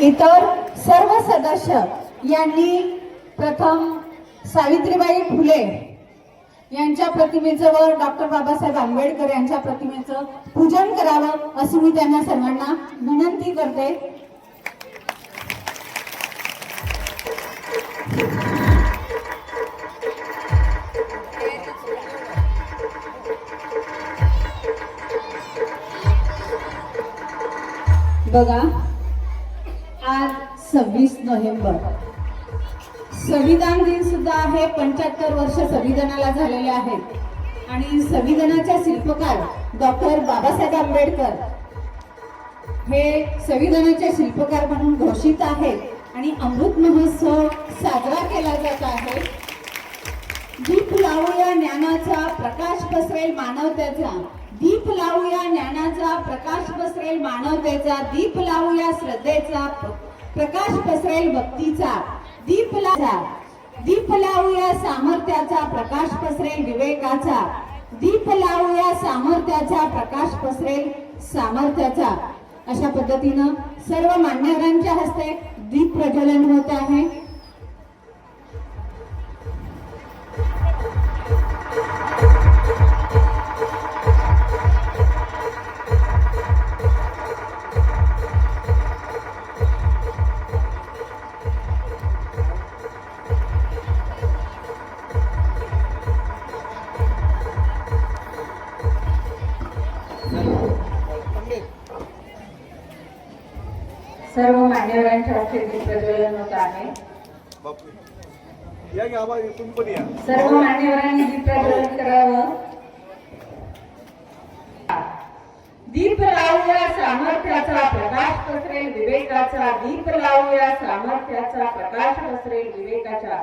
इतर सर्व सदस्य यांनी प्रथम सावित्रीबाई फुले यांच्या प्रतिमेचं व डॉक्टर बाबासाहेब आंबेडकर यांच्या प्रतिमेचं पूजन करावं अशी मी त्यांना सर्वांना विनंती करते। बघा, आज 26 नोव्हेंबर संविधान दिन सुद्धा आहे। 75 वर्ष संविधानाला झालेले आहेत आणि संविधानाच्या शिल्पकार डॉक्टर बाबासाहेब आंबेडकर हे संविधानाचे शिल्पकार म्हणून घोषित आहेत आणि अमृत महोत्सव साजरा केला जात आहे। दीप लावूया ज्ञानाचा, प्रकाश पसरेल मानवतेचा, दीप लावूया ज्ञानाचा, प्रकाश पसरेल मानवतेचा, दीप लावूया श्रद्धेचा, प्रकाश पसरेल भक्तीचा, दीप लावूया सामर्थ्याचा, प्रकाश पसरेल विवेकाचा, दीप लावूया सामर्थ्याचा, प्रकाश पसरेल सामर्थ्याचा। अशा पद्धतीनं सर्व मान्यवरांच्या हस्ते दीप प्रज्वलन होत आहे। सर्व मान्यवरांच्या हस्ते दीप प्रज्वलन होत आहे। सर्व मान्यवरांनी दीप प्रज्वलन करावं। दीप लावूया सामर्थ्याचा, प्रकाश पसरेल विवेकाचा, दीप लावूया सामर्थ्याचा, प्रकाश पसरेल विवेकाचा।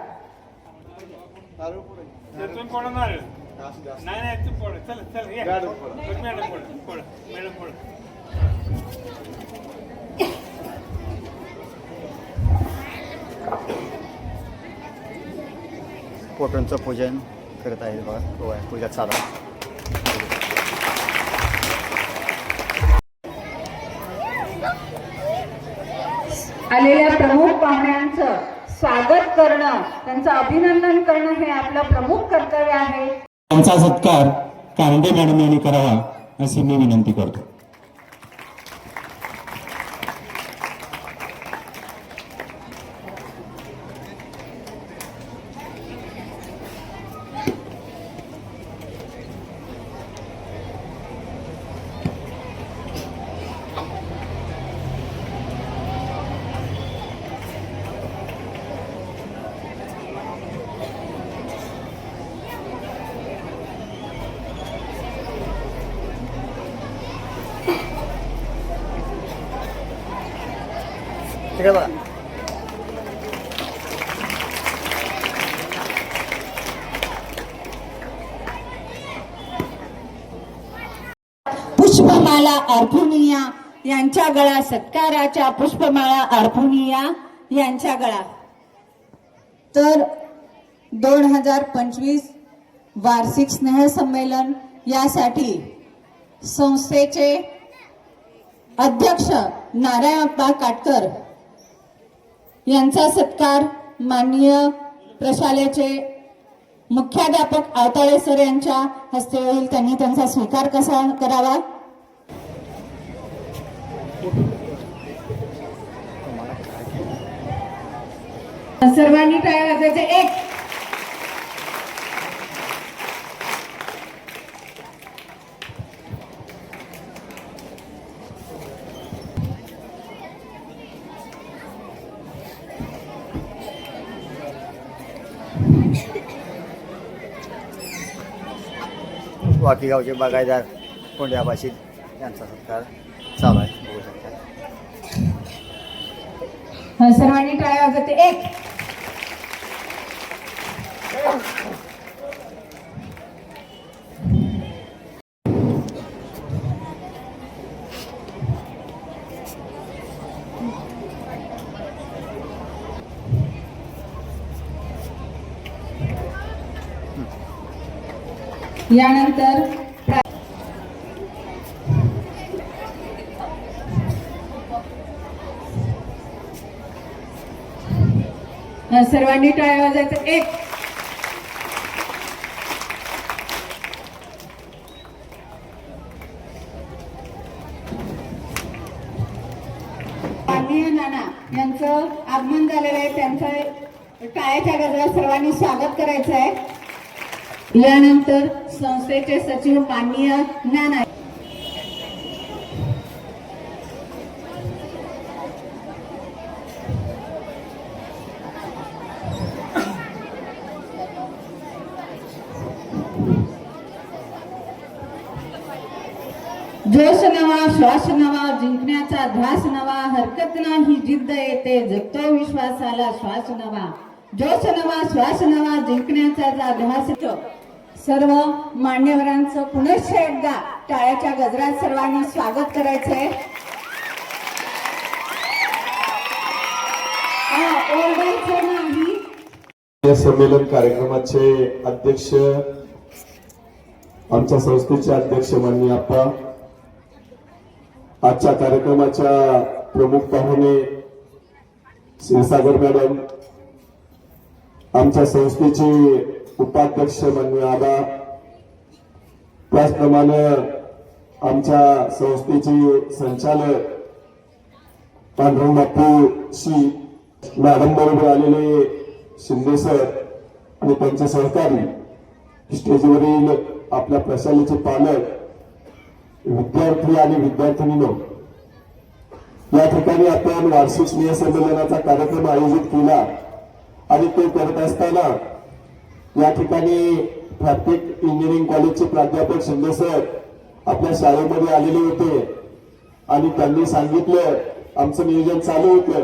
फोटोंचं पूजन करत आहे बघा, पूजा चालू आहे। आलेल्या प्रमुख पाहुण्यांचं स्वागत करणं, त्यांचं अभिनंदन करणं हे आपलं प्रमुख कर्तव्य आहे। त्यांचा सत्कार कांडे मॅडम यांनी करावा अशी मी विनंती करतो। पुष्पमाला अर्पुनिया यांच्या गळा, सत्काराच्या पुष्पमाळा अर्पुनिया यांच्या गळा। तर 2025 वार्षिक स्नेहसंमेलन यासाठी संस्थेचे अध्यक्ष नारायणप्पा काटकर यांचा सत्कार माननीय प्रशालेचे मुख्याध्यापक आवताळे सर यांच्या हस्ते होईल। त्यांनी त्यांचा स्वीकार कसा करावा। सर्वांनी टाळ्या वाजवायचे। एक, वाकी गावचे बागायतदार कोंड्या बाशीद यांचा सत्कार चालू आहे, बघू शकता। सर्वांनी टाळ्या वाजवते। एक, यानंतर सर्वांनी टाळ्या वाजायचं. एक. माननीय नाना यांचं आगमन झालेलं आहे. त्यांचं टाळ्याच्या गजरात सर्वांनी स्वागत करायचं आहे. यानंतर संस्थेचे सचिव माननीय नाना. जोश नवा, श्वास नवा, जिंकण्याचा ध्यास नवा, हरकत नाही जिद्द येते, जगतो विश्वासाला श्वास नवा. जोश नवा, श्वास नवा, जिंकण्याचा ध्यास. सर्व मान्यवरांचं पुनश्च एकदा टाळ्याच्या गजरात सर्वांनी स्वागत करायचंय. ओरडायचं नाही. या संमेलन कार्यक्रमाचे अध्यक्ष, आमच्या संस्थेचे अध्यक्ष माननीय आप्पा, आजच्या कार्यक्रमाच्या प्रमुख पाहुणे क्षीरसागर मॅडम, आमच्या संस्थेचे उपाध्यक्ष माननीय आबा, त्याचप्रमाणे आमच्या संस्थेचे संचालक पांडुरंग बापू शी, मॅडम बरोबर आलेले शिंदे सर आणि त्यांचे सहकारी, स्टेजवरील आपल्या प्रशालेचे पालक, विद्यार्थी आणि विद्यार्थिनींनो, या ठिकाणी आपण वार्षिक स्नेहसंमेलनाचा कार्यक्रम आयोजित केला आणि तो करत असताना या ठिकाणी प्रत्येक इंजिनिअरिंग कॉलेजचे प्राध्यापक शिंदे सर आपल्या शाळेमध्ये आलेले होते आणि त्यांनी सांगितलं, आमचं नियोजन चालू होतं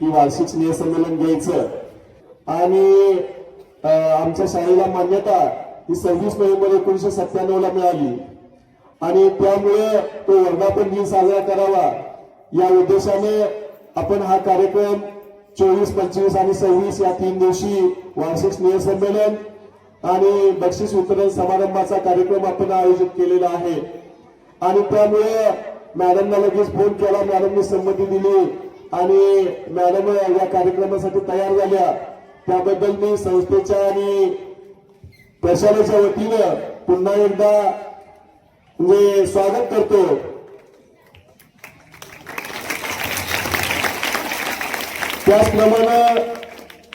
की वार्षिक स्नेहसंमेलन घ्यायचं आणि आमच्या शाळेला मान्यता ही 26 नोव्हेंबर 1997 ला मिळाली आणि त्यामुळे तो वर्धापन दिन साजरा करावा या उद्देशाने आपण हा कार्यक्रम 24, 25 आणि 26 या 3 दिवशी वार्षिक स्नेहसंमेलन आणि बक्षीस वितरण समारंभाचा कार्यक्रम आपण आयोजित केलेला आहे. आणि त्यामुळे मॅडमला लगेच फोन केला, मॅडमनी संमती दिली आणि मॅडम या कार्यक्रमासाठी तयार झाल्या. त्याबद्दल मी संस्थेच्या आणि प्रशालेच्या वतीनं पुन्हा एकदा म्हणजे स्वागत करतो. त्याचप्रमाणे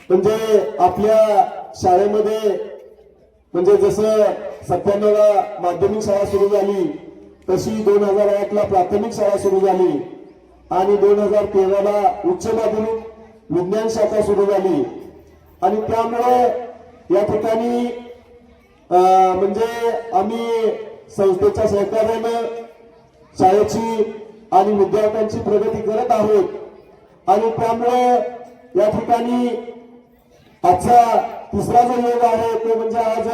म्हणजे आपल्या शाळेमध्ये म्हणजे जसं 97 ला माध्यमिक शाळा सुरू झाली तशी 2008 ला प्राथमिक शाळा सुरू झाली आणि 2013 ला उच्च माध्यमिक विज्ञान शाखा सुरू झाली आणि त्यामुळे या ठिकाणी म्हणजे आम्ही संस्थेच्या सहकार्यानं शाळेची आणि विद्यार्थ्यांची प्रगती करत आहोत आणि त्यामुळे या ठिकाणी आजचा तिसरा जो योग आहे तो म्हणजे आज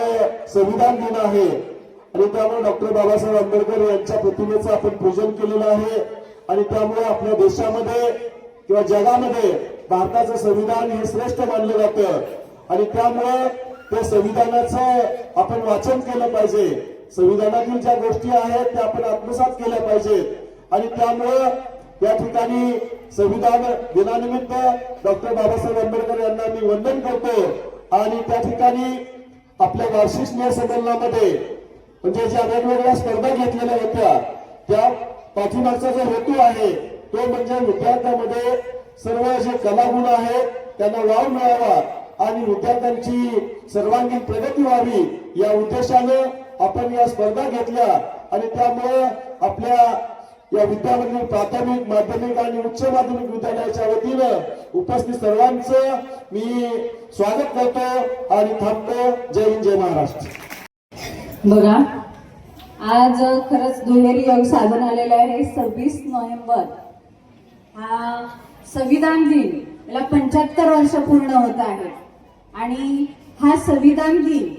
संविधान दिन आहे आणि त्यामुळे डॉक्टर बाबासाहेब आंबेडकर यांच्या प्रतिमेचं आपण पूजन केलेलं आहे आणि त्यामुळे आपल्या देशामध्ये किंवा जगामध्ये भारताचं संविधान हे श्रेष्ठ मानलं जातं आणि त्यामुळे त्या संविधानाचं आपण वाचन केलं पाहिजे. संविधानातील ज्या गोष्टी आहेत त्या आपण आत्मसात केल्या पाहिजेत आणि त्यामुळे या ठिकाणी संविधान दिनानिमित्त डॉक्टर बाबासाहेब आंबेडकर यांना मी वंदन करतो आणि त्या ठिकाणी आपल्या वार्षिक स्नेहसंमेलनामध्ये म्हणजे ज्या वेगवेगळ्या स्पर्धा घेतलेल्या होत्या त्या पाठीमागचा जो हेतू आहे तो म्हणजे विद्यार्थ्यांमध्ये सर्व जे कलागुण आहेत त्यांना वाव मिळावा आणि विद्यार्थ्यांची सर्वांगीण प्रगती व्हावी या उद्देशाने आपण या स्पर्धा घेतल्या आणि त्यामुळे आपल्या या विद्यामंदिर प्राथमिक, माध्यमिक आणि उच्च माध्यमिक विद्यालयाच्या वतीनं उपस्थित सर्वांचं मी स्वागत करतो आणि थांबतो. जय हिंद, जय महाराष्ट्र. बघा, आज खरंच दुहेरी योग साधून आलेला आहे. 26 नोव्हेंबर हा संविधान दिन, याला 75 वर्ष पूर्ण होत आहे आणि हा संविधान दिन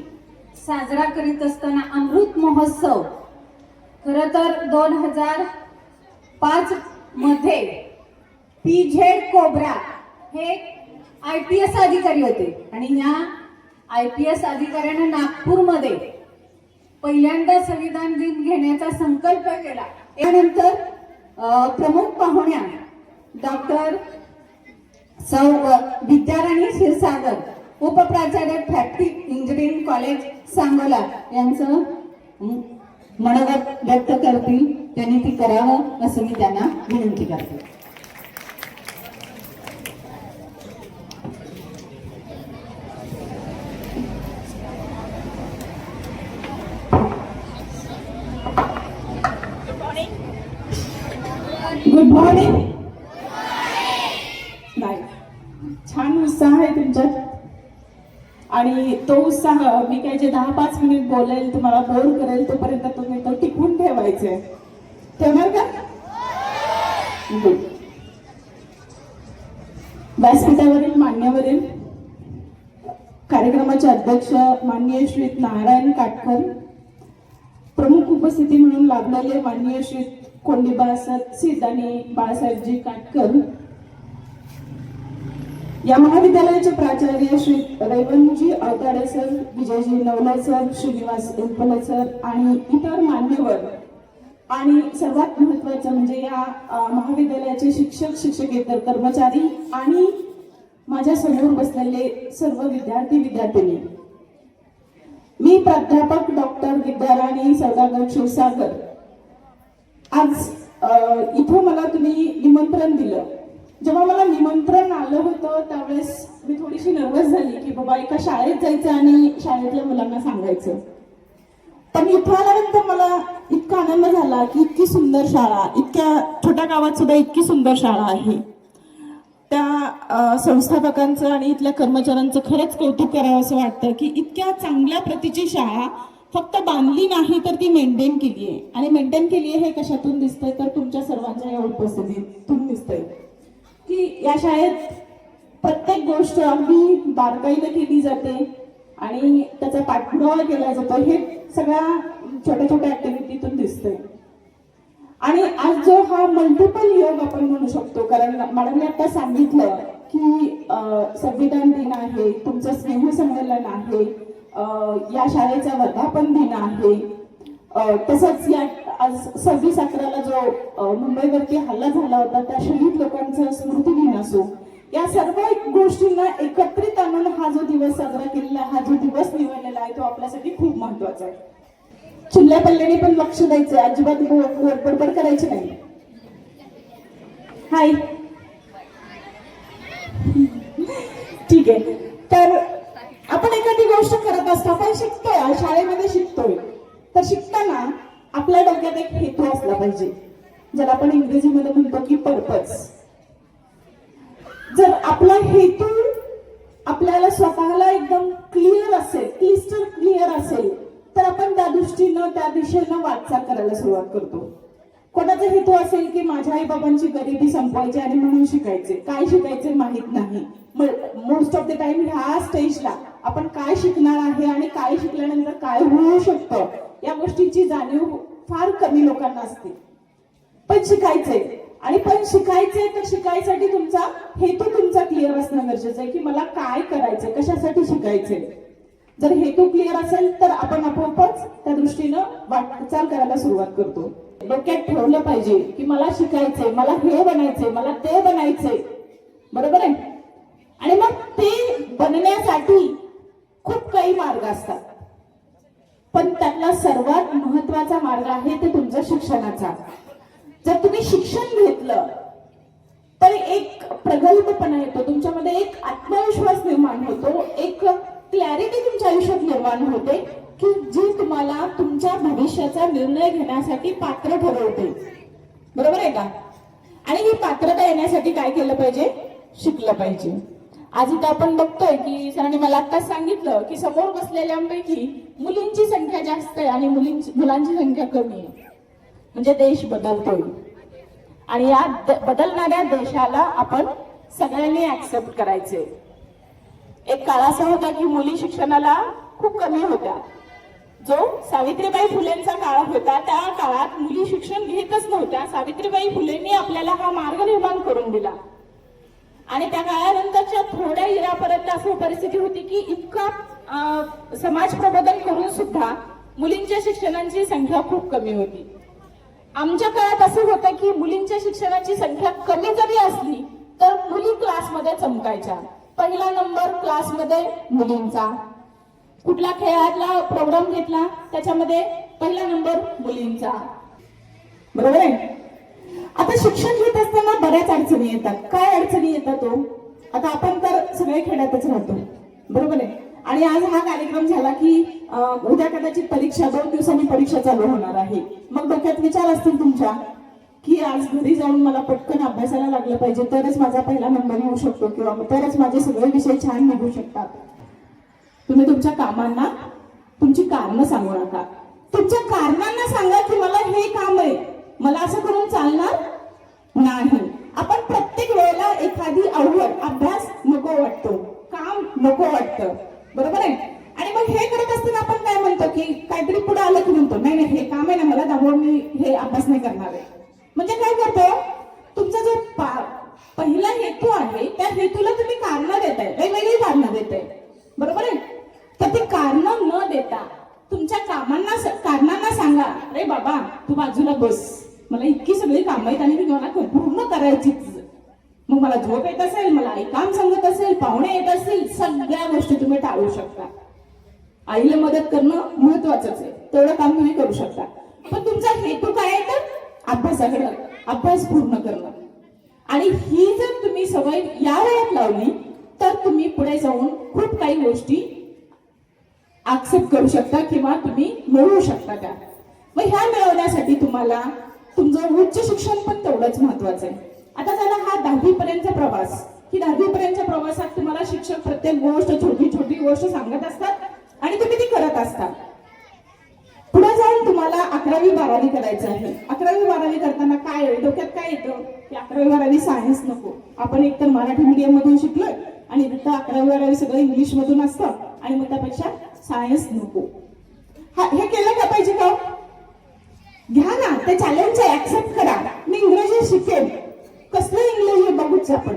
साजरा करीत असताना अमृत महोत्सव खरं तर 2005 मध्ये PZ कोब्रा हे IPS अधिकारी होते आणि या IPS अधिकाऱ्याने नागपूरमध्ये पहिल्यांदा संविधान दिन घेण्याचा संकल्प केला. यानंतर प्रमुख पाहुण्या डॉक्टर सौ विद्याराणी क्षीरसागर, उपप्राचार्य फॅक्टरी इंजिनिअरिंग कॉलेज सांगोला यांचं मनोगत व्यक्त करतील, त्यांनी ती करावं असं मी त्यांना विनंती करते. Good morning. नाही, छान उत्साह आहे तुमच्यात आणि तो उत्साह मी काय जे 10-5 मिनिट बोलेल तुम्हाला बोर करेल तोपर्यंत तुम्ही तो टिकवून ठेवायचे. ठेवणार का? गुड. व्यासपीठावरील मान्यवरील कार्यक्रमाचे अध्यक्ष माननीय श्री नारायण काटकर, प्रमुख उपस्थिती म्हणून लाभलेले माननीय श्री कोंडीबा सर आणि बाळासाहेबजी काटकर, या महाविद्यालयाचे प्राचार्य Shri रैवंतजी Awtade sir, Vijayji Navale sir, Shrinivas Elpale sir आणि इतर मान्यवर, आणि सर्वात महत्वाचं म्हणजे या महाविद्यालयाचे शिक्षक शिक्षकेतर कर्मचारी आणि माझ्या समोर बसलेले सर्व विद्यार्थी विद्यार्थिनी. मी प्राध्यापक डॉक्टर विद्याराणी सौदागर क्षीरसागर. आज इथं मला तुम्ही निमंत्रण दिलं. जेव्हा मला निमंत्रण आलं होतं त्यावेळेस मी थोडीशी नर्वस झाली की बाबा एका शाळेत जायचं आणि शाळेतल्या मुलांना सांगायचं. पण इथं आल्यानंतर मला इतका आनंद झाला की इतकी सुंदर शाळा, इतक्या छोट्या गावात सुद्धा इतकी सुंदर शाळा आहे. त्या संस्थापकांचं आणि इथल्या कर्मचाऱ्यांचं खरंच कौतुक करावं असं वाटतं की इतक्या चांगल्या प्रतीची शाळा फक्त बांधली नाही तर ती मेंटेन केली आहे. आणि मेंटेन केली आहे हे कशातून दिसतंय तर तुमच्या सर्वांच्या या उपस्थितीतून दिसतंय की या शाळेत प्रत्येक गोष्ट अगदी बारकाईने केली जाते आणि त्याचा पाठपुरावा केला जातो. हे सगळ्या छोट्या छोट्या ऍक्टिव्हिटीतून दिसतंय. आणि आज जो हा मल्टिपल योग आपण म्हणू शकतो, कारण मॅडमने आता सांगितलं की संविधान दिन आहे, तुमचं स्नेहसंमेलन आहे, या शाळेचा वर्धापन दिन आहे, तसंच या आज 26/11 जो मुंबईवरती हल्ला झाला होता त्या शहीद लोकांचा स्मृती दिन असो, या सर्व गोष्टींना एकत्रित आणून हा जो दिवस साजरा केलेला, हा जो दिवस निवडलेला आहे तो आपल्यासाठी खूप महत्वाचा आहे. चिल्ल्या पल्ल्याने पण लक्ष द्यायचं, अजिबात बडबड करायची नाही. हाय, ठीक आहे. तर आपण एखादी गोष्ट करत असतो, आपण शिकतोय, शाळेमध्ये शिकतोय, तर शिकताना आपल्या डोक्यात एक हेतू असला पाहिजे, ज्याला आपण इंग्रजीमध्ये म्हणतो की पर्पज. जर आपला हेतू आपल्याला स्वतःला एकदम क्लिअर असेल, क्लिस्टर क्लिअर असेल, तर आपण त्या दृष्टीनं त्या दिशेनं वाटचाल करायला सुरुवात करतो. कोणाचा हेतू असेल की माझ्या आई बाबांची गरिबी संपवायची आणि म्हणून शिकायचे, काय शिकायचे माहित नाही. मोस्ट ऑफ द टाइम ह्या स्टेजला आपण काय शिकणार आहे आणि काय शिकल्यानंतर काय होऊ शकतं या गोष्टीची जाणीव फार कमी लोकांना असते. पण शिकायचंय, आणि पण शिकायचंय तर शिकायसाठी तुमचा हेतू तुमचा क्लिअर असणं गरजेचं आहे की मला काय करायचंय, कशासाठी शिकायचंय. जर हेतू क्लिअर असेल तर आपण आपोआपच त्या दृष्टीनं वाटचाल करायला सुरुवात करतो. डोक्यात ठेवलं पाहिजे की मला शिकायचंय, मला हे बनायचंय, मला ते बनायचंय, बरोबर आहे. आणि मग ते बनण्यासाठी खूप काही मार्ग असतात, पण त्यातला सर्वात महत्वाचा मार्ग आहे ते तुमचा शिक्षणाचा. जर तुम्ही शिक्षण घेतलं तर एक प्रगल्भपणा येतो तुमच्यामध्ये, एक आत्मविश्वास निर्माण होतो, एक क्लॅरिटी तुमच्या आयुष्यात निर्माण होते की जी तुम्हाला तुमच्या भविष्याचा निर्णय घेण्यासाठी पात्र ठरवते, बरोबर आहे का. आणि ही पात्रता येण्यासाठी काय केलं पाहिजे, शिकलं पाहिजे. आज इथं आपण बघतोय की सरांनी मला आत्ताच सांगितलं की समोर बसलेल्यांपैकी मुलींची संख्या जास्त आहे आणि मुलांची संख्या कमी आहे. म्हणजे देश बदलतोय आणि या बदलणाऱ्या देशाला आपण सगळ्यांनी ऍक्सेप्ट करायचे. एक काळ असा होता की मुली शिक्षणाला खूप कमी होत्या. जो सावित्रीबाई फुलेंचा काळ होता त्या काळात मुली शिक्षण घेतच नव्हत्या. सावित्रीबाई फुलेंनी आपल्याला हा मार्ग निर्माण करून दिला. आणि त्या काळानंतरच्या थोड्या येरापर्यंत अशी परिस्थिती होती की इतका समाज प्रबोधन करून सुद्धा मुलींच्या शिक्षणाची संख्या खूप कमी होती. आमच्या काळात असं होतं की मुलींच्या शिक्षणाची संख्या कमी जरी असली तर मुली क्लासमध्ये एवढ्या चमकायच्या. पहिला नंबर क्लासमध्ये मुलींचा. कुठला खेळातला प्रोग्राम घेतला त्याच्यामध्ये पहिला नंबर मुलींचा. बरोबर आहे. आता शिक्षण घेत असताना बऱ्याच अडचणी येतात. काय अडचणी येतात तो? आता आपण तर सगळे खेड्यातच राहतो, बरोबर आहे. आणि आज हा कार्यक्रम झाला की उद्या कदाचित परीक्षा, 2 दिवसांनी परीक्षा चालू होणार आहे. मग डोक्यात विचार असतील तुमच्या की आज घरी जाऊन मला पटकन अभ्यासाला लागलं पाहिजे, तरच माझा पहिला नंबर येऊ शकतो किंवा तरच माझे सगळे विषय छान निघू शकतात. तुम्ही तुमच्या कामांना तुमची कारणं सांगू नका. तुमच्या कारणांना सांगा की मला हे काम आहे, मला असं करून चालणार नाही. आपण प्रत्येक वेळेला एखादी आवड, अभ्यास नको वाटतो, काम नको वाटतं, बरोबर आहे. आणि मग हे करत असताना आपण काय म्हणतो की काहीतरी पुढे आलं की म्हणतो नाही नाही हे काम आहे ना मला, त्यामुळे मी हे अभ्यास नाही करणार आहे. म्हणजे काय करतो, तुमचा जो पहिला हेतू आहे त्या हेतूला तुम्ही कारणं देताय, वेगवेगळी कारणं देताय, बरोबर आहे. तर ती कारणं न देता तुमच्या कारणांना सांगा, अरे बाबा तू बाजूला बस, मला इतकी सगळी कामं आहेत आणि ती मला पूर्ण करायचीच. मग मला झोप येत असेल, मला आई काम सांगत असेल, पाहुणे येत असतील, सगळ्या गोष्टी तुम्ही टाळू शकता. आईला मदत करणं महत्वाचंच आहे, तेवढं काम तुम्ही करू शकता. पण तुमचा हेतू काय आहे तर अभ्यासाकडे, अभ्यास पूर्ण करणं. आणि ही जर तुम्ही सवय या वयात लावली तर तुम्ही पुढे जाऊन खूप काही गोष्टी ऍक्सेप्ट करू शकता किंवा तुम्ही मिळवू शकता त्या. मग ह्या मिळवण्यासाठी तुम्हाला तुमचं उच्च शिक्षण पण तेवढंच महत्वाचं आहे. आता झाला हा 10वी पर्यंतचा प्रवास, की 10वी पर्यंतच्या प्रवासात तुम्हाला शिक्षक प्रत्येक गोष्ट, छोटी छोटी गोष्ट सांगत असतात आणि तुम्ही ती करत असता. पुढे जाऊन तुम्हाला 11वी 12वी करायचं आहे. 11वी 12वी करताना काय डोक्यात काय येतं की 11वी 12वी सायन्स नको, आपण एकतर मराठी मीडियम मधून शिकलोय आणि नंतर 11वी 12वी सगळं इंग्लिश मधून असतं आणि मग त्यापेक्षा सायन्स नको. हे केलं का पाहिजे का? घ्या ना ते चॅलेंज, ऍक्सेप्ट करा. मी इंग्रजी शिकेन, कसलं इंग्रजी बघूच आपण.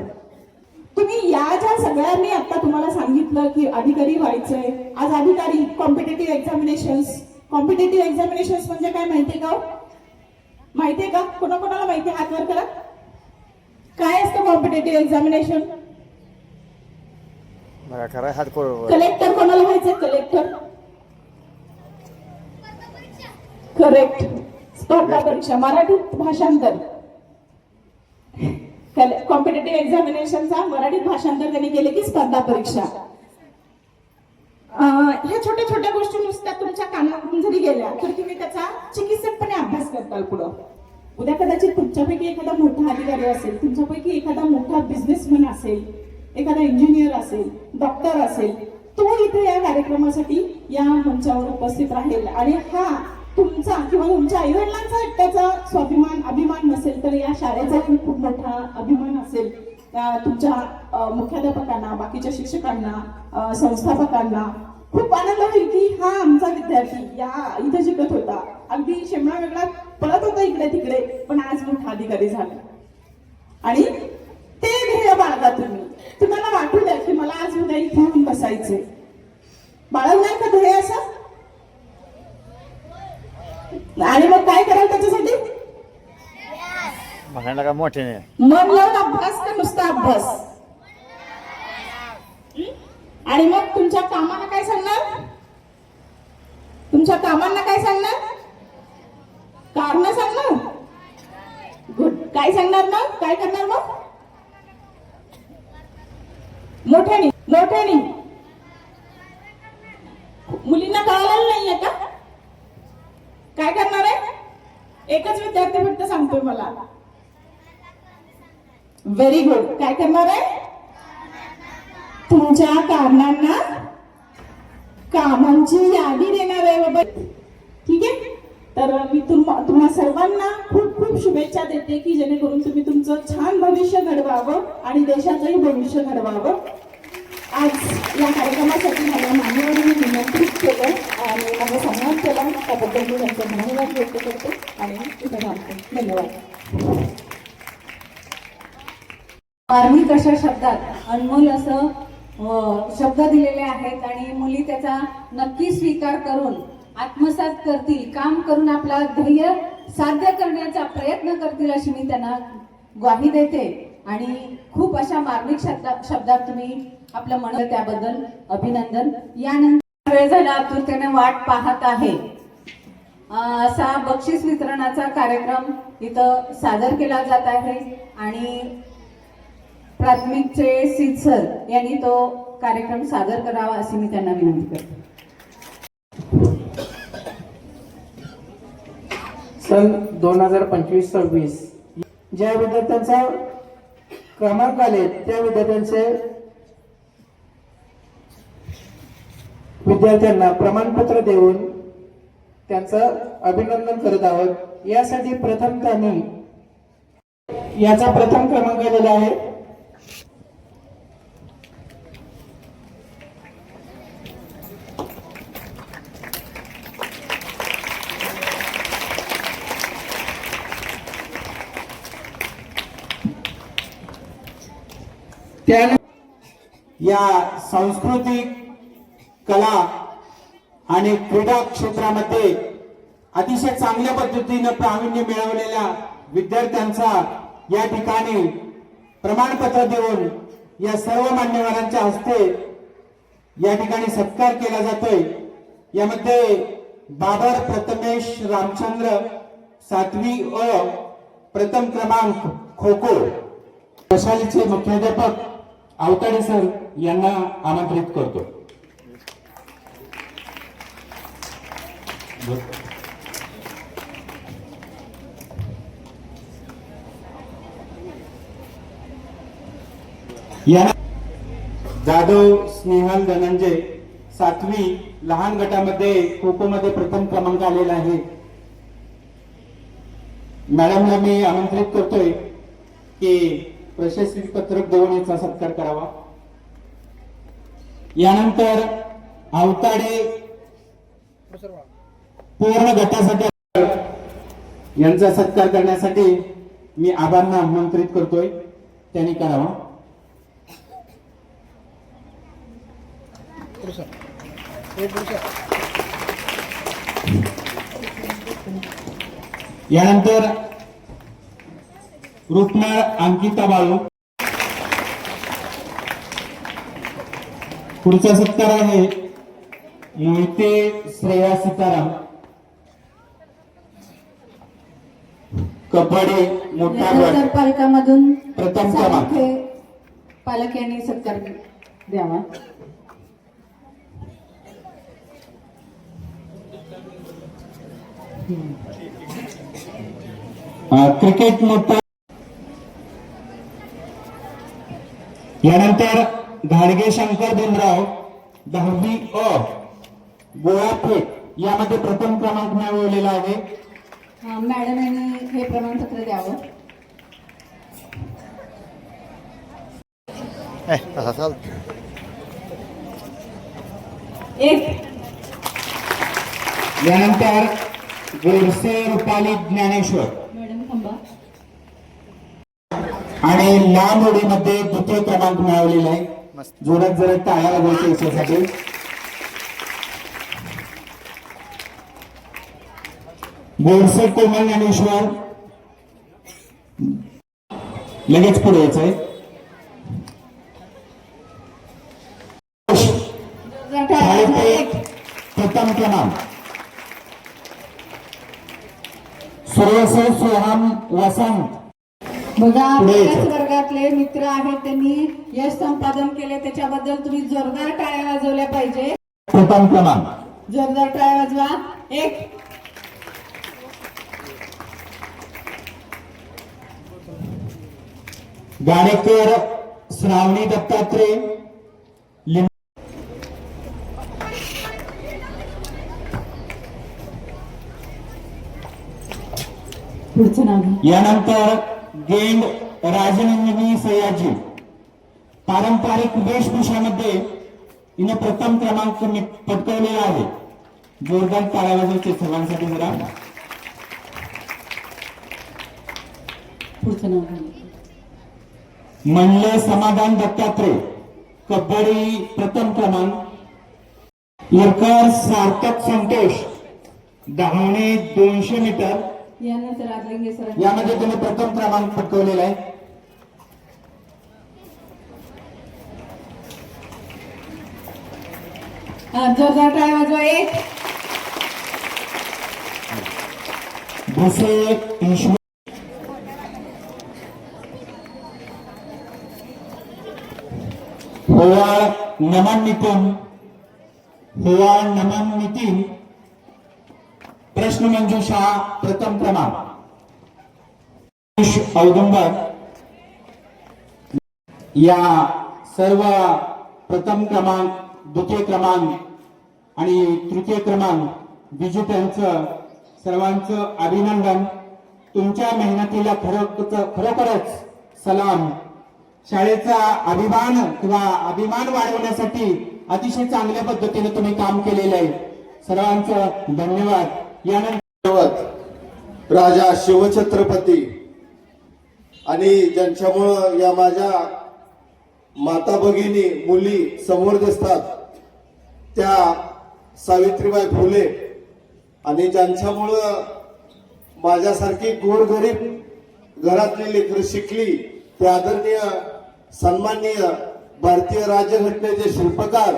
तुम्ही या ज्या सगळ्या मी आता तुम्हाला सांगितलं की अधिकारी व्हायचंय, आज अधिकारी, कॉम्पिटेटिव्ह एक्झामिनेशन्स. कॉम्पिटेटिव्ह एक्झामिनेशन्स म्हणजे काय माहितीये का? माहितीये का? कोणाकोणाला माहिती, हात वर करा. काय असतं कॉम्पिटेटिव्ह एक्झामिनेशन? मराठा हात कोण? कलेक्टर कोणाला व्हायचंय? कलेक्टर. करेक्ट. स्पर्धा परीक्षा, मराठीत भाषांतर. कॉम्पिटेटिव्ह एक्झामिनेशनचा मराठीत भाषांतर त्यांनी केले की स्पर्धा परीक्षा. ह्या छोट्या छोट्या गोष्टी नुसत्या तुमच्या कानातून जरी गेल्या तर तुम्ही त्याचा चिकित्सकपणे अभ्यास करताल पुढं. उद्या कदाचित तुमच्यापैकी एखादा मोठा अधिकारी असेल, तुमच्यापैकी एखादा मोठा बिझनेसमॅन असेल, एखादा इंजिनियर असेल, डॉक्टर असेल, तो इथे या कार्यक्रमासाठी या मंचावर उपस्थित राहील. आणि हा तुमचा किंवा तुमच्या आईवडिलांचा त्याचा स्वाभिमान, अभिमान नसेल तर या शाळेचा खूप मोठा अभिमान असेल. तुमच्या मुख्याध्यापकांना, बाकीच्या शिक्षकांना, संस्थापकांना खूप आनंद होईल की हा आमचा विद्यार्थी या इथे शिकत होता, अगदी शेमणा वेगळा पळत होता इकडे तिकडे, पण आज मोठा अधिकारी झाला. आणि ते ध्येय बाळगा तुम्ही. तुम्हाला वाटू द्या की मला आज उद्या इथे येऊन बसायचे. बाळगणार का ध्येय असं? आणि मग काय कराल त्याच्यासाठी? म्हणायला का मोठे नाही, मन लावून अभ्यास का नुसता अभ्यास? आणि मग तुमच्या कामाला काय सांगणार? तुमच्या कामांना काय सांगणार? कारण सांगणार. गुड. काय सांगणार मग? काय करणार मग? मोठ्याने मोठ्याने. मुलींना कळालेलं नाहीये का? काय करणार आहे? एकच विद्यार्थी फक्त सांगतोय मला. Very good. काय करणार आहे? तुमच्या कारणांना कामांची यादी देणार आहे बाबा. ठीक आहे. तर मी तुम्हा सर्वांना खूप खूप शुभेच्छा देते की जेणेकरून तुम्ही तुमचं छान भविष्य घडवावं आणि देशाचंही भविष्य घडवावं. आज या कार्यक्रमासाठी मला मान्यवरांनी निमंत्रित केलं आणि माझा सन्मान केला, त्याबद्दल मी त्यांचे धन्यवाद व्यक्त करते आणि इथं थांबते. धन्यवाद. मार्मिक अशा शब्दात अनमोल असं शब्द दिलेले आहेत आणि मुली त्याचा नक्की स्वीकार करून आत्मसात करतील, काम करून आपला ध्येय साध्य करण्याचा प्रयत्न करतील अशी मी त्यांना ग्वाही देते. आणि खूप अशा मार्मिक शब्दात तुम्ही आपलं म्हणलं त्याबद्दल अभिनंदन. यानंतर वेळ झाला आतुरतेने वाट पाहत आहे असा बक्षीस वितरणाचा कार्यक्रम इथं सादर केला जात आहे आणि प्राथमिकचे सीत सर यांनी तो कार्यक्रम सादर करावा अशी मी त्यांना विनंती करते. सन 2025-26 ज्या विद्यार्थ्यांचा क्रमांक आले त्या विद्यार्थ्यांना प्रमाणपत्र देऊन त्यांचं अभिनंदन करत आहोत. यासाठी प्रथम त्यांनी याचा प्रथम क्रमांक दिलेला आहे. या सांस्कृतिक कला आणि क्रीडा क्षेत्रामध्ये अतिशय चांगल्या पद्धतीनं प्रावीण्य मिळवलेल्या विद्यार्थ्यांचा या ठिकाणी प्रमाणपत्र देऊन या सर्व मान्यवरांच्या हस्ते या ठिकाणी सत्कार केला जातोय. यामध्ये बाबर प्रथमेश रामचंद्र 7वी अ प्रथम क्रमांक खो खो प्रशालेचे मुख्याध्यापक आवताडे सर यांना आमंत्रित करतो. जाधव स्नेहल धनंजय 7वी लहान गटामध्ये खो खो मध्ये प्रथम क्रमांक आलेला आहे. मॅडमला मी आमंत्रित करतोय की प्रशस्ती पत्रक देऊन याचा सत्कार करावा. यानंतर आवताडे पूर्ण गटासाठी यांचा सत्कार करण्यासाठी मी आबांना आमंत्रित करतोय, त्यांनी करावा. यानंतर रुक्माळ अंकिता बाळू. पुढचा सत्कार आहे मोहिते श्रेया सीताराम कबड्डी मोठा नगर गट पालकामधून प्रथम क्रमांक. पालक यांनी सत्कार द्यावा. क्रिकेट मोठा. यानंतर घाडगे शंकर भीमराव 10वी अ गोळाफेक यामध्ये प्रथम क्रमांक मिळवलेला आहे. मॅडम यांनी हे प्रमाणपत्र द्यावं. तसा चाल. एक यानंतर गोडसे रुपाली ज्ञानेश्वर मॅडम थांबा. आणि लांब उडीमध्ये द्वितीय क्रमांक मिळवलेला आहे. मस्त. जोरात जरा टाळ्या वाजवायच्या याच्यासाठी. गोडसे कोमल ज्ञानेश्वर लगेच पुढे यायचंय. प्रथम क्रमांक. सूर्यसे सोहम वसंत बघा पुढे आपल्याच यायचं. वर्गातले मित्र आहेत, त्यांनी यश संपादन केले, त्याच्याबद्दल तुम्ही जोरदार टाळ्या वाजवल्या पाहिजे. प्रथम क्रमांक. जोरदार टाळ्या वाजवा. एक गाडेकर श्रावणी दत्तात्रय पुढचं नाव. यानंतर गेंड राजनंदिनी सयाजी पारंपरिक वेशभूषामध्ये हिने प्रथम क्रमांक पटकावलेला आहे. जोरदार टाळ्या वाजवायचे सर्वांसाठी जरा. पुढचं नाव. म्हणले समाधान दत्तात्रय कबड्डी प्रथम क्रमांक. इरकर सार्थक संतोष धावणे 200 मीटर यानंतर आदलिंगे सर. यामध्ये त्याने प्रथम क्रमांक पटकावलेला आहे. जोरदार टाळ्या वाजवा. एक, भुसे ईश्वर, होवाळ नमन नितीन, होवाळ नमन नितीन. प्रश्न मंजुषा प्रथम क्रमांक औदुंबर. या सर्व प्रथम क्रमांक, द्वितीय क्रमांक आणि तृतीय क्रमांक विजेत्यांचं सर्वांचं अभिनंदन. तुमच्या मेहनतीला खरोखरच सलाम. शाळेचा अभिमान किंवा अभिमान वाढवण्यासाठी अतिशय चांगल्या पद्धतीने तुम्ही काम केलेलं आहे. सर्वांचं धन्यवाद. यानंतर राजा शिवछत्रपती आणि ज्यांच्यामुळं या माझ्या माता भगिनी मुली समोर दिसतात त्या सावित्रीबाई फुले आणि ज्यांच्यामुळं माझ्यासारखी गोरगरीब घरातली लेकरं शिकली ते आदरणीय सन्माननीय भारतीय राज्यघटनेचे शिल्पकार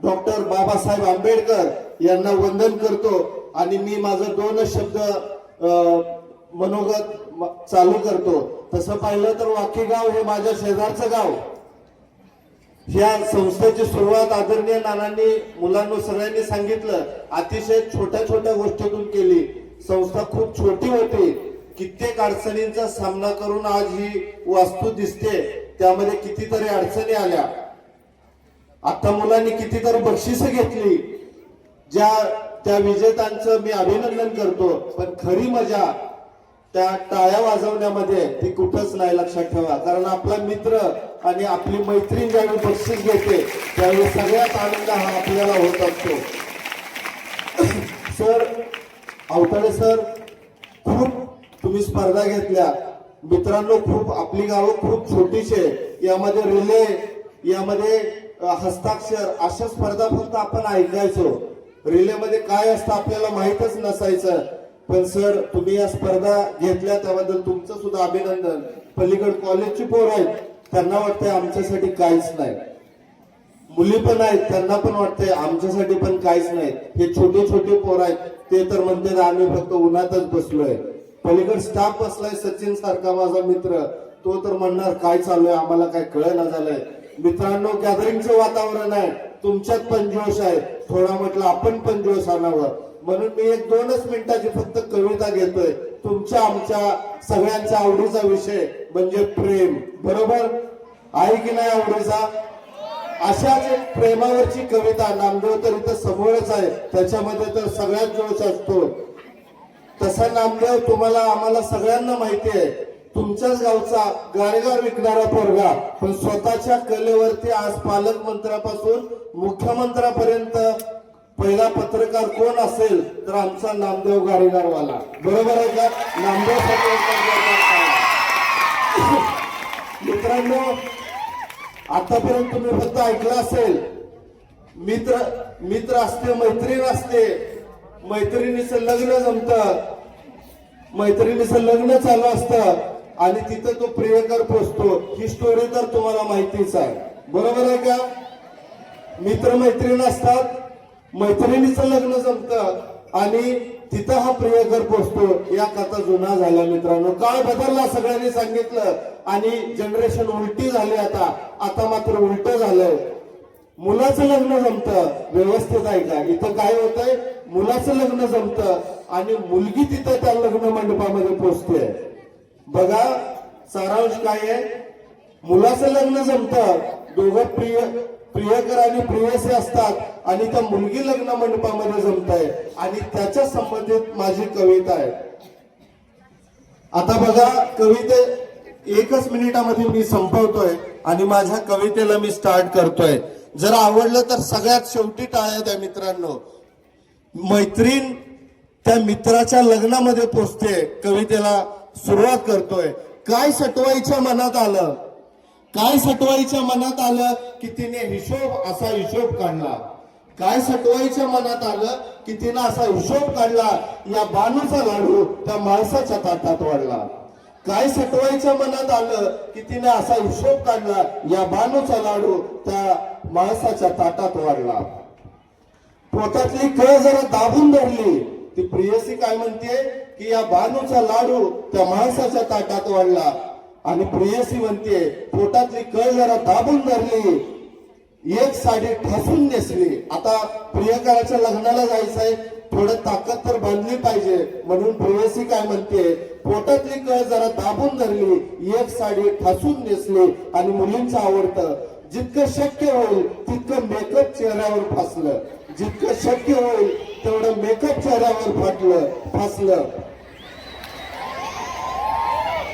डॉक्टर बाबासाहेब आंबेडकर यांना वंदन करतो. आणि मी माझं 2 शब्द मनोगत चालू करतो. तसं पाहिलं तर वाकीगाव हे माझ्या शेजारचं गाव. या संस्थेची सुरुवात आदरणीय नानांनी मुलांना सगळ्यांनी सांगितलं अतिशय छोट्या छोट्या गोष्टीतून केली. संस्था खूप छोटी होती. कित्येक अडचणींचा सामना करून आज ही वास्तू दिसते. त्यामध्ये कितीतरी अडचणी आल्या. आता मुलांनी कितीतरी बक्षिसं घेतली. त्या विजेत्यांचं मी अभिनंदन करतो. पण खरी मजा त्या टाळ्या वाजवण्यामध्ये ती कुठंच नाही, लक्षात ठेवा. कारण आपला मित्र आणि आपली मैत्रीण ज्यावेळी बक्षीस घेते त्यावेळी सगळ्यात आनंद हा आपल्याला होत असतो. सर आवताडे सर, खूप तुम्ही स्पर्धा घेतल्या. मित्रांनो, खूप आपली गावं खूप छोटीशी आहे. यामध्ये रिले, यामध्ये हस्ताक्षर अशा स्पर्धा फक्त आपण ऐकायचो. रिलेमध्ये काय असतं आपल्याला माहीतच नसायचं. पण सर तुम्ही या स्पर्धा घेतल्या त्याबद्दल तुमचं सुद्धा अभिनंदन. पलीकड कॉलेजची पोर आहेत त्यांना वाटतंय आमच्यासाठी काहीच नाही. मुली पण आहेत त्यांना पण वाटतंय आमच्यासाठी पण काहीच नाही. हे छोटे छोटे पोर आहेत ते तर म्हणते आम्ही फक्त उन्हातच बसलोय. पलीकड स्टाफ बसलाय सचिन सारखा माझा मित्र, तो तर म्हणणार काय चालू आहे आम्हाला काय कळेना झालंय. मित्रांनो, गॅदरिंगचं वातावरण आहे, तुमच्यात पण जोश आहे. थोडा म्हटलं आपण पण जोश आणावं म्हणून मी 1-2 मिनिटाची फक्त कविता घेतोय. तुमच्या आमच्या सगळ्यांच्या आवडीचा विषय म्हणजे प्रेम. बरोबर आहे की नाही आवडीचा? अशाच एक प्रेमावरची कविता. नामदेव तर इथं समोरच आहे, त्याच्यामध्ये तर सगळ्यात जोश असतो. तसा नामदेव तुम्हाला आम्हाला सगळ्यांना माहिती आहे. तुमच्याच गावचा गारगार विकणारा पोरगा, पण स्वतःच्या कलेवरती आज पालकमंत्र्यापासून मुख्यमंत्र्यापर्यंत पहिला पत्रकार कोण असेल तर आमचा नामदेव गारेगारवाला. बरोबर आहे का? नामदेव मित्रांनो, आतापर्यंत तुम्ही फक्त ऐकलं असेल मित्र असते, मैत्रीण असते, मैत्रिणीचं लग्न जमतं, मैत्रिणीचं लग्न चालू असतं आणि तिथं तो प्रियकर पोचतो. ही स्टोरी तर तुम्हाला माहितीच आहे. बरोबर आहे का? मित्र मैत्रीण असतात, मैत्रिणीचं लग्न जमतं आणि तिथं हा प्रियकर पोचतो. या कथा जुना झाल्या मित्रांनो. काळ बदलला सगळ्यांनी सांगितलं आणि जनरेशन उलटी झाली. आता मात्र उलट झालंय. मुलाचं लग्न जमतं, व्यवस्थित आहे का? इथं काय होतंय, मुलाचं लग्न जमतं आणि मुलगी तिथं त्या लग्न मंडपामध्ये पोचते. बघा सारांश काय आहे, मुलाचं लग्न जमतं, दोघं प्रियकर आणि प्रियसी असतात आणि त्या मुलगी लग्न मंडपामध्ये जमताय आणि त्याच्या संबंधित माझी कविता आहे. आता बघा, कविते 1 मिनिटामध्ये मी संपवतोय आणि माझ्या कवितेला मी स्टार्ट करतोय. जर आवडलं तर सगळ्यात शेवटी टाळ्या द्या मित्रांनो. मैत्रीण त्या मित्राच्या लग्नामध्ये पोचते. कवितेला सुरुवात करतोय. काय सटवाईच्या मनात आलं, काय सटवाईच्या मनात आलं की तिने असा हिशोब काढला. काय सटवाईच्या मनात आलं की तिने असा हिशोब काढला, या बानूचा लाडू त्या माणसाच्या ताटात वाढला. काय सटवाईच्या मनात आलं की तिने असा हिशोब काढला, या बानूचा लाडू त्या माणसाच्या ताटात वाढला. पोटातली कळ जरा दाबून धरली. ती प्रियसी काय म्हणते की या बानूचा लाडू त्या माणसाच्या ताटात वाढला. आणि प्रियसी म्हणते पोटातली कळ जरा दाबून धरली, एक साडी ठासून नेसली. आता प्रियकराच्या लग्नाला जायचंय, थोडं ताकद तर बांधली पाहिजे, म्हणून प्रेयसी काय म्हणते, पोटातली कळ जरा दाबून धरली, एक साडी ठासून नेसली आणि मुलींचं आवडतं. जितकं शक्य होईल तितकं मेकअप चेहऱ्यावर फासलं, जितकं शक्य होईल तेवढं मेकअप चेहऱ्यावर फासलं.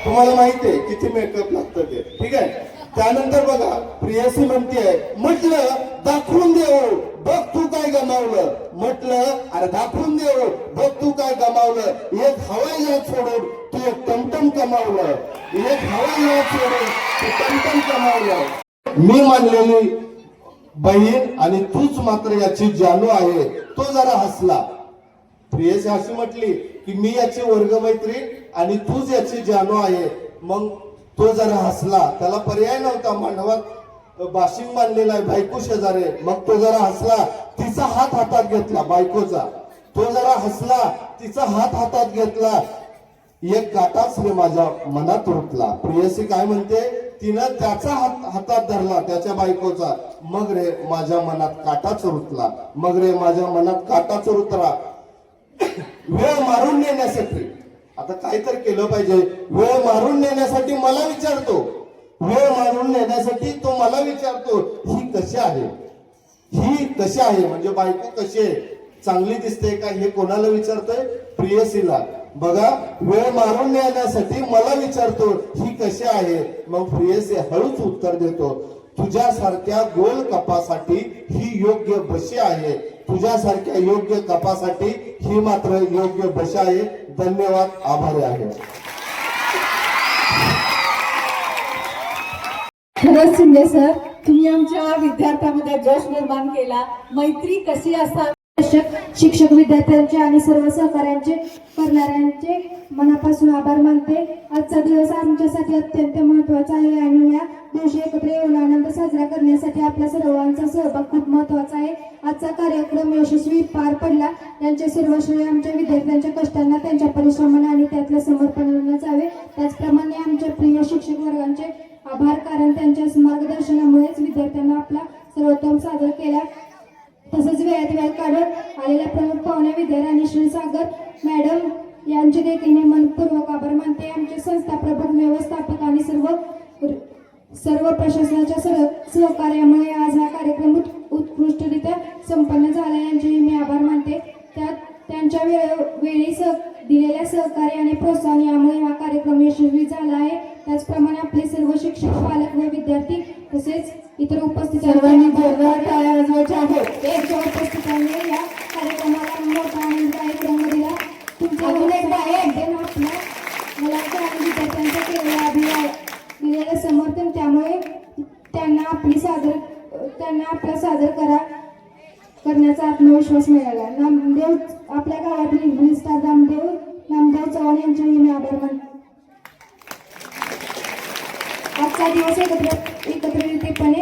तुम्हाला माहिती आहे किती मेकअप लागतं ते, ठीक आहे. त्यानंतर बघा प्रियसी म्हणते, म्हटलं दाखवून देऊ बघ तू काय गमावलं, म्हटलं अरे दाखवून देऊ बघ तू काय गमावलं. एक हवाई जहाज सोडून तू एक टमटम कमावलं, एक हवाई जहाज सोडून तू टमटम कमावलं. मी मानलेली बहीण आणि तूच मात्र याची जानू आहे. तो जरा हसला. प्रियसी अशी म्हटली की मी याची वर्गमैत्रीण आणि तूच याची जानू आहे. मग तो जरा हसला. त्याला पर्याय नव्हता, मांडवात बाशिंग बांधलेला आहे बायको शेजारी. मग तो जरा हसला, तिचा हात हातात घेतला बायकोचा. तो जरा हसला, तिचा हात हातात घेतला. एक काटाच रे माझ्या मनात रुतला. प्रियसी काय म्हणते, तिनं त्याचा हात हातात धरला त्याच्या बायकोचा. मग रे माझ्या मनात काटाच रुतला, मग रे माझ्या मनात काटाच रुतला. वेळ मारून नेण्यासाठी आता काय तर केलं पाहिजे. वेळ मारून नेण्यासाठी मला विचारतो, वेळ मारून नेण्यासाठी तो मला विचारतो, ही कशी आहे, ही कशी आहे, म्हणजे बायको कशी आहे, चांगली दिसते का, हे कोणाला विचारतोय, प्रियसीला. बघा, वेळ मारून नेण्यासाठी मला विचारतो ही कशी आहे. मग प्रियसी हळूच उत्तर देतो, तुझ्यासारख्या गोल कपासाठी ही योग्य बशी आहे, तुझ्यासारख्या योग्य कपासाठी ही मात्र योग्य बशी आहे. धन्यवाद, आभारी आहे. खरंच शिंदे सर, तुम्ही आमच्या विद्यार्थ्यांमध्ये जोश निर्माण केला. मैत्री कशी असावी. शिक्षक विद्यार्थ्यांचे आणि सर्व सहकार्यांचे करणाऱ्यांचे मनापासून आभार मानते. आजचा दिवस आमच्यासाठी अत्यंत महत्त्वाचा आहे आणि या दिवशी एकत्र येऊन आनंद साजरा करण्यासाठी आपल्या सर्वांचा सहभाग खूप महत्त्वाचा आहे. आजचा कार्यक्रम यशस्वी पार पडला. यांचे सर्व श्रेय आमच्या विद्यार्थ्यांच्या कष्टांना, त्यांच्या परिश्रमांना आणि त्यातल्या समर्पणाला जावे. त्याचप्रमाणे आमच्या प्रिय शिक्षक वर्गांचे आभार, कारण त्यांच्या मार्गदर्शनामुळेच विद्यार्थ्यांना आपला सर्वोत्तम सादर केला. तसंच वेळात वेळ काढत आलेल्या प्रमुख पाहुण्या विद्यार्थी आणि श्री सागर मॅडम यांचे देखील मी मनपूर्वक आभार मानते. आमचे संस्था प्रमुख, व्यवस्थापक आणि सर्व प्रशासनाच्या सहकार्यामुळे आज हा कार्यक्रम उत्कृष्टरित्या संपन्न झाला. यांचेही मी आभार मानते. त्यांच्या वेळी दिलेल्या सहकार्य आणि प्रोत्साहन यामुळे हा कार्यक्रम यशस्वी झाला आहे. त्याचप्रमाणे आपले सर्व शिक्षक, पालक व विद्यार्थी तसेच इतर उपस्थित सर्वांनी जोरदार टाळ्या वाजवायच्या आहेत. त्यांच्या उपस्थितीने या कार्यक्रमाला मोठा आनंददायक रंग दिला. तुमच्या अजून एकदा आपल्या मुलांच्या आणि विद्यार्थ्यांच्या दिलेलं समर्थन, त्यामुळे त्यांना आपला सादर करण्याचा आत्मविश्वास मिळाला. नामदेव, आपल्या गावातील इंग्लिश स्टार नामदेव चव्हाण यांचेही मी आभार मानतो. आजचा दिवस एकत्रितपणे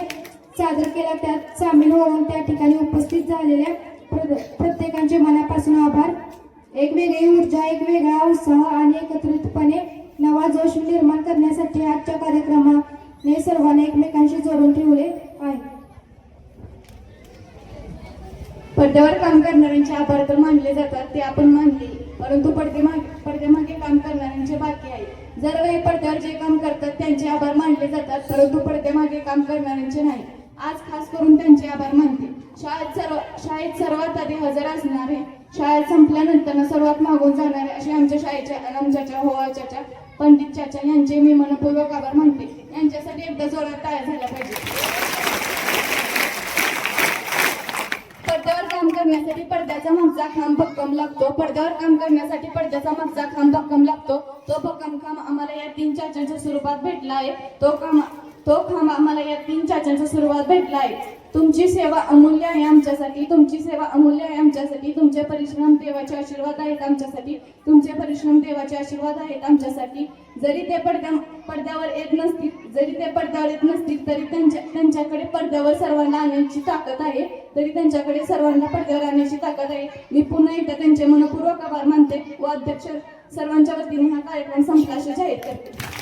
सादर केला. त्यात सामील होऊन त्या ठिकाणी उपस्थित झालेल्या प्रत्येकांचे मनापासून आभार. एक वेगळी ऊर्जा, एक वेगळा उत्साह आणि एकत्रितपणे नवा जोश निर्माण करण्यासाठी आजच्या कार्यक्रमाने सर्वांना एकमेकांशी जोडून ठेवले आहे. पडद्यावर काम करणाऱ्यांचे आभार तर मानले जातात, ते आपण मानले, परंतु पडद्यामागे काम करणाऱ्यांचे बाकी आहे. दरवेळी पडद्यावर जे काम करतात त्यांचे आभार मानले जातात, परंतु पडद्यामागे काम करणाऱ्यांचे नाही. आज खास करून त्यांचे आभार मानते. शाळेत सर्वात आधी हजर असणारे, शाळेत संपल्यानंतर सर्वात मागून जाणारे असे आमच्या शाळेच्या आमच्या होवाच्या पंडित चाचा यांचे मी मनपूर्वक आभार मानते. यांच्यासाठी एकदा जोरात टाळ्या झाल्या पाहिजे. पडद्यावर काम करण्यासाठी पडद्याचा मागचा खांब भक्कम लागतो. पडद्यावर काम करण्यासाठी पडद्याचा मागचा खांब भक्कम लागतो. तो भक्कम खांब आम्हाला या 3 चाचांच्या स्वरूपात भेटला आहे. तो खांब आम्हाला या 3 चाचांच्या सुरुवात भेटला आहे. तुमची सेवा अमूल्य आहे आमच्यासाठी, तुमची सेवा अमूल्य आहे आमच्यासाठी. तुमचे परिश्रम देवाचे आशीर्वाद आहेत आमच्यासाठी, तुमचे परिश्रम देवाचे आशीर्वाद आहेत आमच्यासाठी. जरी ते पडद्यावर येत नसतील तरी त्यांच्याकडे पडद्यावर सर्वांना आणण्याची ताकद आहे. सर्वांना पडद्यावर आणण्याची ताकद आहे. मी पुन्हा एकदा त्यांचे मनपूर्वक आभार मानते व अध्यक्ष सर्वांच्या वतीने हा कार्यक्रम संपला असे जाहीर करते.